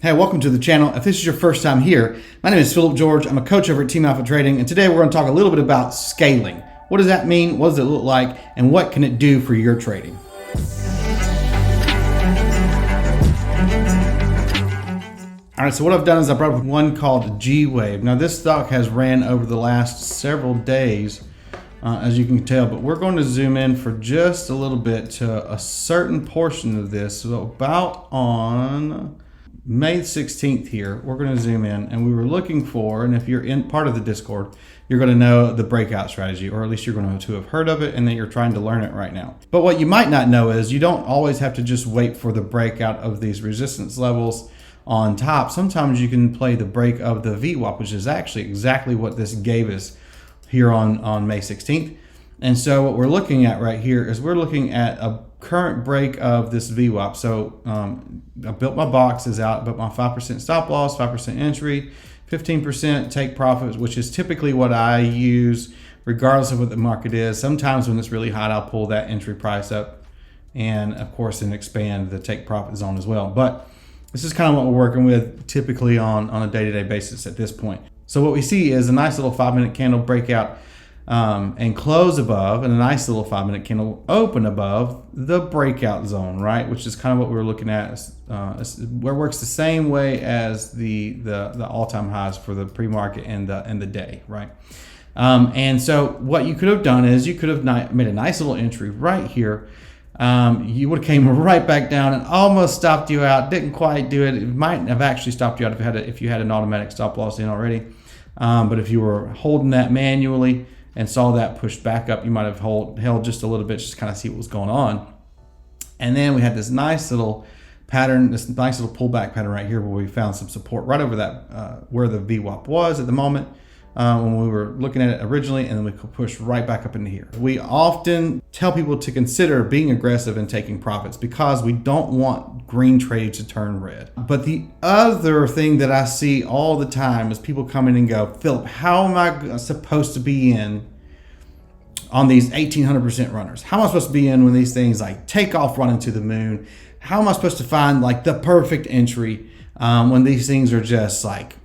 Hey, welcome to the channel. If this is your first time here, my name is Philip George. I'm a coach over at Team Alpha Trading, and today we're going to talk a little bit about scaling. What does that mean? What does it look like? And what can it do for your trading? All right, so what I've done is I brought up one called G-Wave. Now this stock has ran over the last several days, as you can tell, but we're going to zoom in for just a little bit to a certain portion of this. So about on May 16th here, we're going to zoom in, and we were looking for, and if you're in part of the Discord, you're going to know the breakout strategy, or at least you're going to have heard of it and that you're trying to learn it right now. But what you might not know is you don't always have to just wait for the breakout of these resistance levels on top. Sometimes you can play the break of the VWAP, which is actually exactly what this gave us here on May 16th. And so what we're looking at right here is we're looking at a current break of this VWAP. So I built my boxes out, but my 5% stop loss, 5% entry, 15% take profits, which is typically what I use regardless of what the market is. Sometimes when it's really hot, I'll pull that entry price up and of course then expand the take profit zone as well. But this is kind of what we're working with typically on a day-to-day basis at this point. So what we see is a nice little 5-minute candle breakout and close above, and a nice little 5-minute candle open above the breakout zone, right? Which is kind of what we were looking at. Where it works the same way as the all-time highs for the pre-market and the day, right? And so what you could have done is you could have made a nice little entry right here. You would have came right back down and almost stopped you out. Didn't quite do it. It might have actually stopped you out if you had an automatic stop loss in already. But if you were holding that manually and saw that push back up, you might have held just a little bit, just to kind of see what was going on. And then we had this nice little pattern, this nice little pullback pattern right here where we found some support right over that where the VWAP was at the moment. When we were looking at it originally, and then we could push right back up into here. We often tell people to consider being aggressive and taking profits because we don't want green trades to turn red. But the other thing that I see all the time is people come in and go, Philip, how am I supposed to be in on these 1800% runners? How am I supposed to be in when these things like take off running to the moon? How am I supposed to find like the perfect entry when these things are just like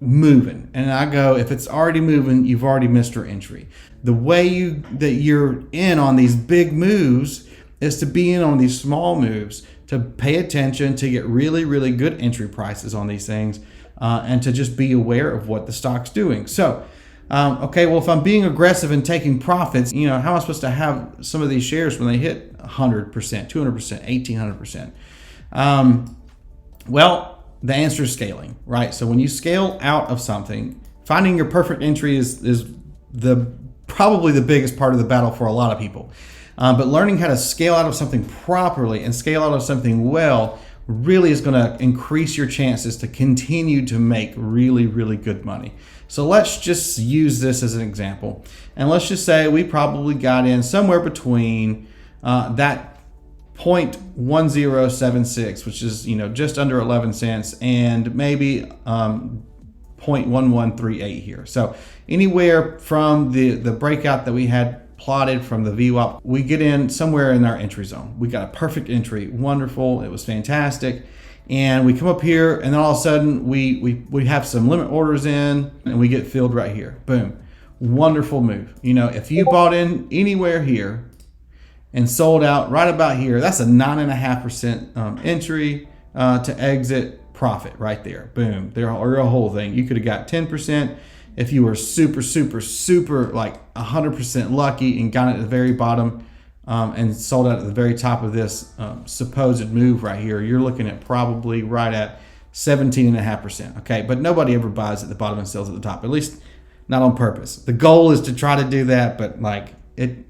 moving? And I go, if it's already moving, you've already missed your entry. The way that you're in on these big moves is to be in on these small moves, to pay attention, to get really, really good entry prices on these things, and to just be aware of what the stock's doing. So, okay, well, if I'm being aggressive and taking profits, how am I supposed to have some of these shares when they hit 100%, 200%, 1800%? Well, the answer is scaling, right? So when you scale out of something, finding your perfect entry is probably the biggest part of the battle for a lot of people. But learning how to scale out of something properly and scale out of something well really is going to increase your chances to continue to make really, really good money. So let's just use this as an example. And let's just say we probably got in somewhere between that 0.1076, which is just under 11 cents, and maybe 0.1138 here. So anywhere from the breakout that we had plotted from the VWAP, we get in somewhere in our entry zone. We got a perfect entry, wonderful, it was fantastic. And we come up here, and then all of a sudden we have some limit orders in, and we get filled right here. Boom, wonderful move. If you bought in anywhere here and sold out right about here, that's a 9.5% entry to exit profit right there. Boom, there or a whole thing. You could have got 10% if you were super like 100% lucky and got it at the very bottom and sold out at the very top of this supposed move right here. You're looking at probably right at 17.5%. Okay, but nobody ever buys at the bottom and sells at the top, at least not on purpose. The goal is to try to do that, but like it,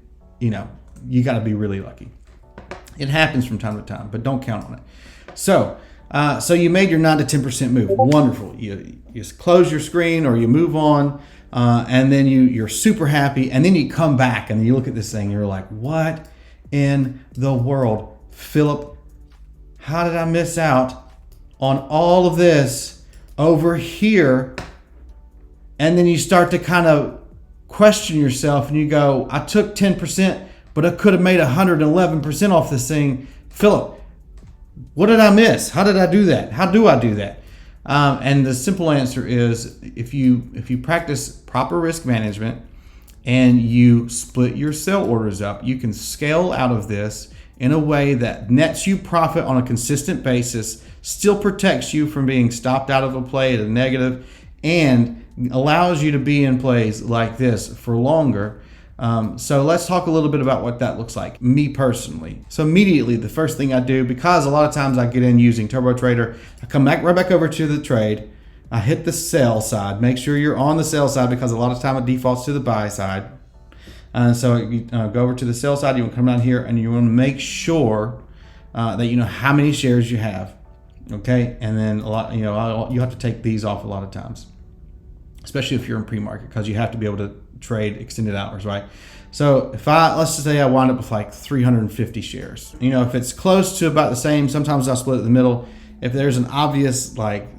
you got to be really lucky. It happens from time to time, but don't count on it. So you made your 9 to 10% move. Wonderful. You close your screen or you move on, and then you're super happy, and then you come back and you look at this thing and you're like, what in the world, Philip? How did I miss out on all of this over here? And then you start to kind of question yourself and you go, I took 10%, but I could have made 111% off this thing. Philip, what did I miss? How did I do that? How do I do that? And the simple answer is if you practice proper risk management and you split your sell orders up, you can scale out of this in a way that nets you profit on a consistent basis, still protects you from being stopped out of a play at a negative, and allows you to be in plays like this for longer. So let's talk a little bit about what that looks like, me personally. So immediately, the first thing I do, because a lot of times I get in using Turbo Trader, I come back right back over to the trade. I hit the sell side. Make sure you're on the sell side because a lot of time it defaults to the buy side. So you go over to the sell side. You want to come down here and you want to make sure that you know how many shares you have. Okay, and then a lot, you have to take these off a lot of times, especially if you're in pre-market, because you have to be able to trade extended hours, right? So if let's just say I wind up with like 350 shares. If it's close to about the same, sometimes I'll split it in the middle. If there's an obvious like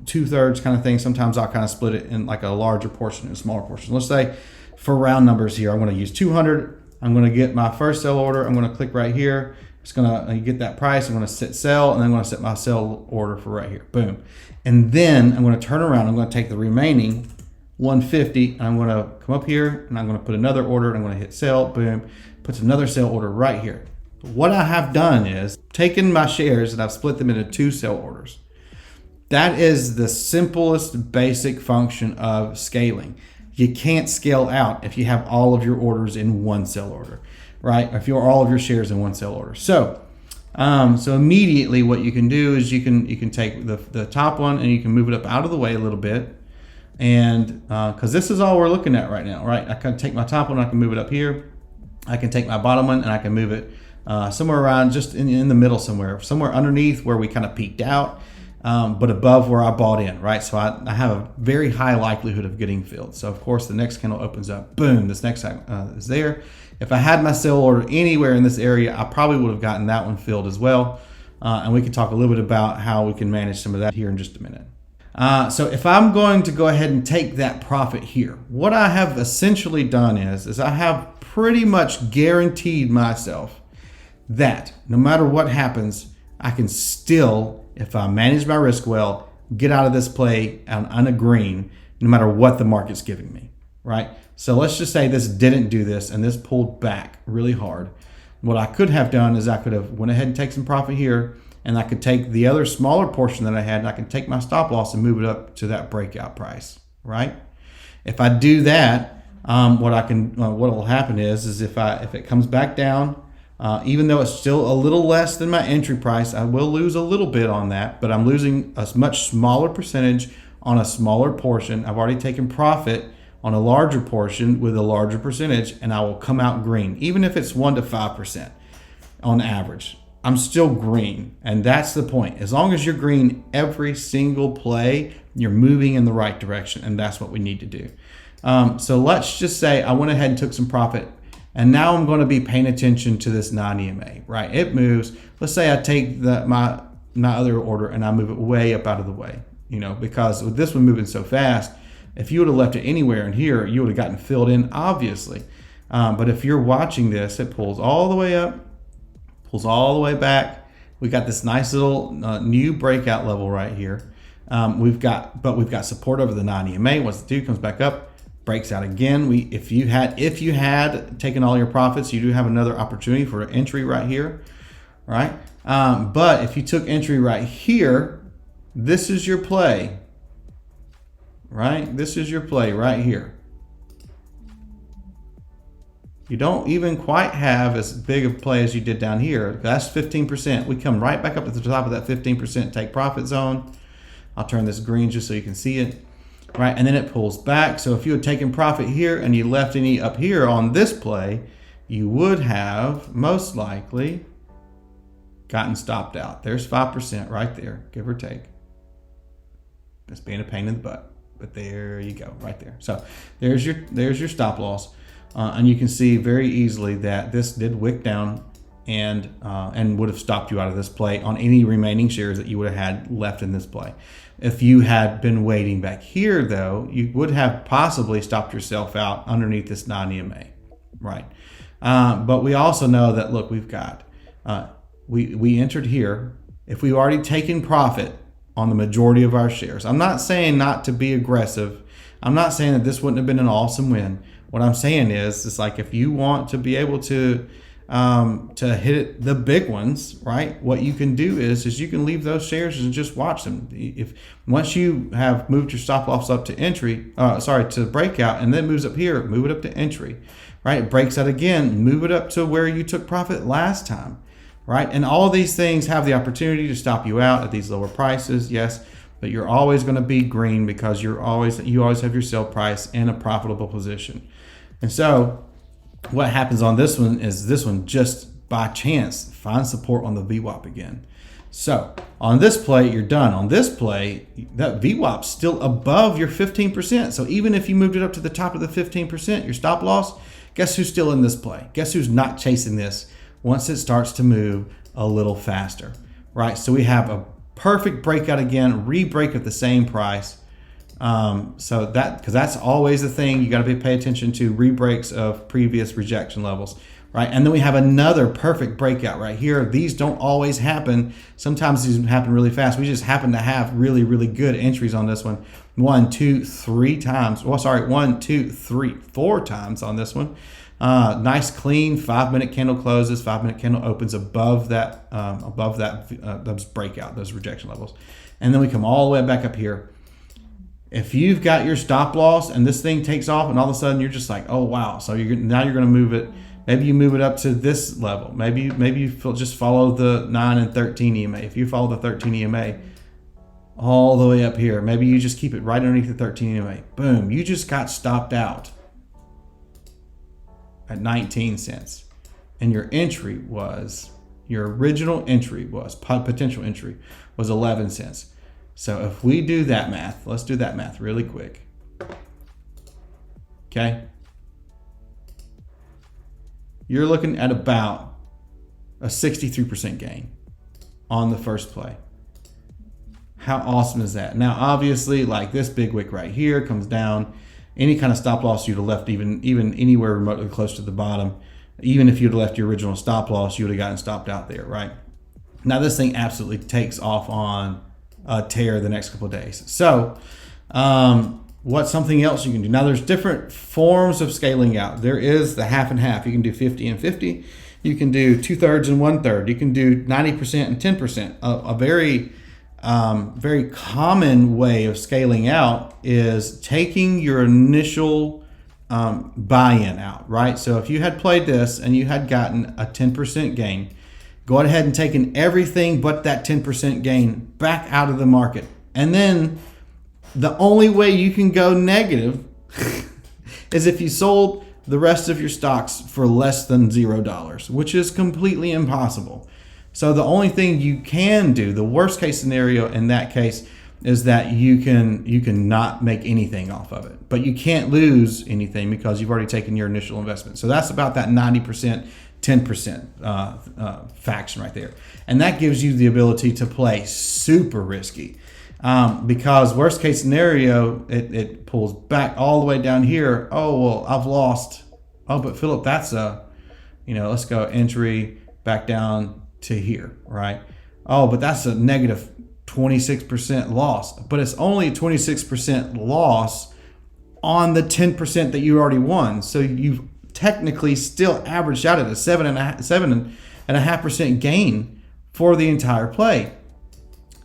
2/3 kind of thing, sometimes I'll kind of split it in like a larger portion and a smaller portion. Let's say for round numbers here, I'm going to use 200. I'm going to get my first sell order. I'm going to click right here. It's going to get that price. I'm going to set sell, and then I'm going to set my sell order for right here. Boom. And then I'm going to turn around. I'm going to take the remaining 150, and I'm going to come up here, and I'm going to put another order, and I'm going to hit sell. Boom. Puts another sell order right here. What I have done is taken my shares and I've split them into 2 sell orders. That is the simplest basic function of scaling. You can't scale out if you have all of your orders in one sell order, right? If you're all of your shares in one sell order. So immediately what you can do is you can take the top one and you can move it up out of the way a little bit. And because this is all we're looking at right now, right? I can take my top one, I can move it up here. I can take my bottom one and I can move it somewhere around just in the middle somewhere underneath where we kind of peaked out. But above where I bought in, right? So I have a very high likelihood of getting filled. So of course the next candle opens up, boom, this next time is there. If I had my sell order anywhere in this area, I probably would have gotten that one filled as well. And we can talk a little bit about how we can manage some of that here in just a minute. So if I'm going to go ahead and take that profit here, what I have essentially done is I have pretty much guaranteed myself that no matter what happens, I can still, if I manage my risk well, get out of this play on a green, no matter what the market's giving me, right? So let's just say this didn't do this and this pulled back really hard. What I could have done is I could have went ahead and take some profit here, and I could take the other smaller portion that I had and I can take my stop loss and move it up to that breakout price, right? If I do that, what will happen is if it comes back down, even though it's still a little less than my entry price, I will lose a little bit on that, but I'm losing a much smaller percentage on a smaller portion. I've already taken profit on a larger portion with a larger percentage, and I will come out green, even if it's 1 to 5% on average. I'm still green, and that's the point. As long as you're green every single play, you're moving in the right direction, and that's what we need to do. So let's just say I went ahead and took some profit, and now I'm going to be paying attention to this non-EMA, right? It moves. Let's say I take my other order and I move it way up out of the way, because with this one moving so fast, if you would have left it anywhere in here, you would have gotten filled in, obviously. But if you're watching this, it pulls all the way up, pulls all the way back. We got this nice little new breakout level right here. We've got support over the non-EMA. Once the dude comes back up, breaks out again. If you had taken all your profits, you do have another opportunity for an entry right here, right? But if you took entry right here, this is your play, right? This is your play right here. You don't even quite have as big a play as you did down here. That's 15%. We come right back up to the top of that 15% take profit zone. I'll turn this green just so you can see it. Right, and then it pulls back. So if you had taken profit here and you left any up here on this play, you would have most likely gotten stopped out. There's 5% right there, give or take. Just being a pain in the butt, but there you go, right there. So there's your stop loss, and you can see very easily that this did wick down and would have stopped you out of this play on any remaining shares that you would have had left in this play. If you had been waiting back here, though, you would have possibly stopped yourself out underneath this non-EMA, right? But we also know that, look, we've got, we entered here. If we've already taken profit on the majority of our shares. I'm not saying not to be aggressive. I'm not saying that this wouldn't have been an awesome win. What I'm saying is, it's like if you want to be able to hit the big ones, right? What you can do is you can leave those shares and just watch them. If once you have moved your stop loss up to entry, to breakout, and then moves up here, move it up to entry, right? It breaks out again, move it up to where you took profit last time, right? And all of these things have the opportunity to stop you out at these lower prices, yes, but you're always going to be green because you always have your sell price in a profitable position. And so what happens on this one is this one just by chance finds support on the VWAP again. So on this play, you're done. On this play, that VWAP's still above your 15%. So even if you moved it up to the top of the 15%, your stop loss, guess who's still in this play? Guess who's not chasing this once it starts to move a little faster, right? So we have a perfect breakout again, re-break at the same price. So because that's always the thing you got to pay attention to, re-breaks of previous rejection levels, right? And then we have another perfect breakout right here. These don't always happen. Sometimes these happen really fast. We just happen to have really, really good entries on this one. 1, 2, 3 times. Well, sorry, 1, 2, 3, 4 times on this one. Nice clean 5-minute candle closes, 5-minute candle opens above that those breakout, those rejection levels. And then we come all the way back up here. If you've got your stop loss and this thing takes off and all of a sudden you're just like, oh wow, so now you're going to move it. Maybe you move it up to this level. Maybe you just follow the 9 and 13 EMA. If you follow the 13 EMA all the way up here, maybe you just keep it right underneath the 13 EMA. Boom, you just got stopped out at 19 cents. And your original entry was, potential entry was 11 cents. So if we do that math, let's do that math really quick. Okay. You're looking at about a 63% gain on the first play. How awesome is that? Now, obviously, like this big wick right here comes down. Any kind of stop loss you'd have left even anywhere remotely close to the bottom, even if you'd have left your original stop loss, you would have gotten stopped out there, right? Now, this thing absolutely takes off on a tear the next couple of days. So what's something else you can do? Now there's different forms of scaling out. There is the half and half. You can do 50 and 50. You can do 2/3 and 1/3. You can do 90% and 10%. A very very common way of scaling out is taking your initial buy-in out, right? So if you had played this and you had gotten a 10% gain, go ahead and taken everything but that 10% gain back out of the market. And then the only way you can go negative is if you sold the rest of your stocks for less than $0, which is completely impossible. So the only thing you can do, the worst case scenario in that case, is that you can not make anything off of it. But you can't lose anything because you've already taken your initial investment. So that's about that 90%, 10% faction right there. And that gives you the ability to play super risky. Because worst case scenario, it pulls back all the way down here. Oh, well, I've lost. Oh, but Philip, that's let's go entry back down to here, right? Oh, but that's a negative 26% loss. But it's only a 26% loss on the 10% that you already won. So you've technically still averaged out at a 7.5% gain for the entire play.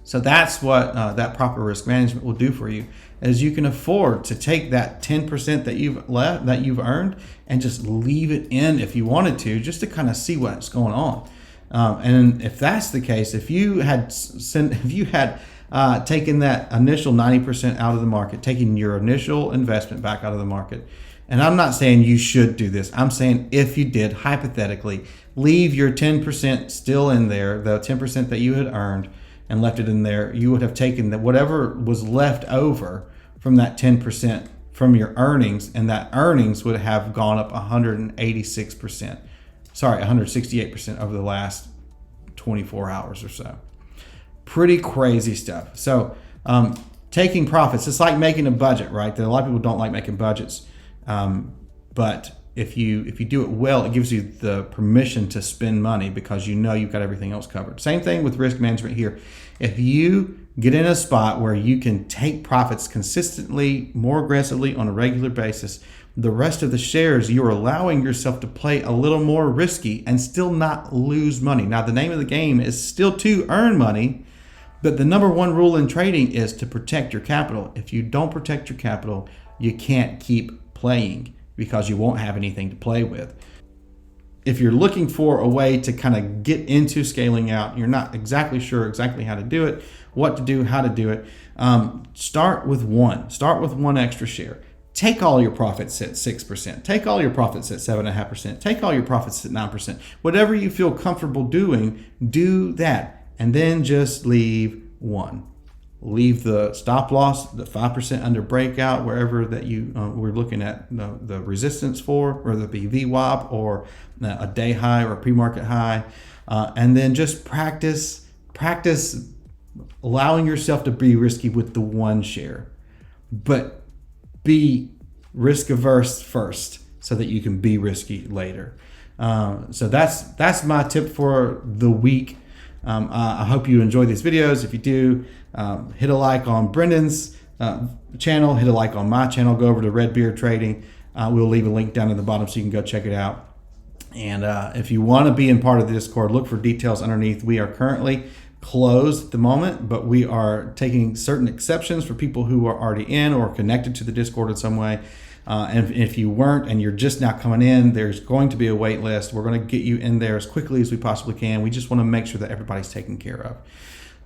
So that's what that proper risk management will do for you, is you can afford to take that 10% that you've earned and just leave it in if you wanted to, just to kind of see what's going on. And if that's the case, if you had taken that initial 90% out of the market, taking your initial investment back out of the market, and I'm not saying you should do this. I'm saying if you did, hypothetically, leave your 10% still in there, the 10% that you had earned, and left it in there, you would have taken that whatever was left over from that 10% from your earnings, and that earnings would have gone up 168% over the last 24 hours or so. Pretty crazy stuff. So taking profits, it's like making a budget, right? A lot of people don't like making budgets, but if you do it well, it gives you the permission to spend money because you know you've got everything else covered. Same thing with risk management here. If you get in a spot where you can take profits consistently, more aggressively on a regular basis, the rest of the shares, you're allowing yourself to play a little more risky and still not lose money. Now, the name of the game is still to earn money, but the number one rule in trading is to protect your capital. If you don't protect your capital, you can't keep playing because you won't have anything to play with. If you're looking for a way to kind of get into scaling out, you're not exactly sure exactly how to do it, what to do, how to do it, start with one. Start with one extra share. Take all your profits at 6%. Take all your profits at 7.5%. Take all your profits at 9%. Whatever you feel comfortable doing, do that. And then just leave one. Leave the stop loss, the 5% under breakout, wherever that you we're looking at the resistance for, whether it be VWAP or a day high or a pre-market high. And then just practice allowing yourself to be risky with the one share. But be risk averse first so that you can be risky later. So that's my tip for the week. I hope you enjoy these videos. If you do, hit a like on Brendan's channel, hit a like on my channel, go over to Red Beard Trading. We'll leave a link down in the bottom so you can go check it out. And if you want to be in part of the Discord, look for details underneath. We are currently closed at the moment, but we are taking certain exceptions for people who are already in or connected to the Discord in some way. And if you weren't and you're just now coming in, there's going to be a wait list. We're going to get you in there as quickly as we possibly can. We just want to make sure that everybody's taken care of.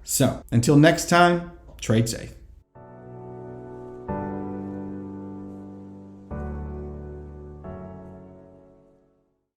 So until next time, trade safe.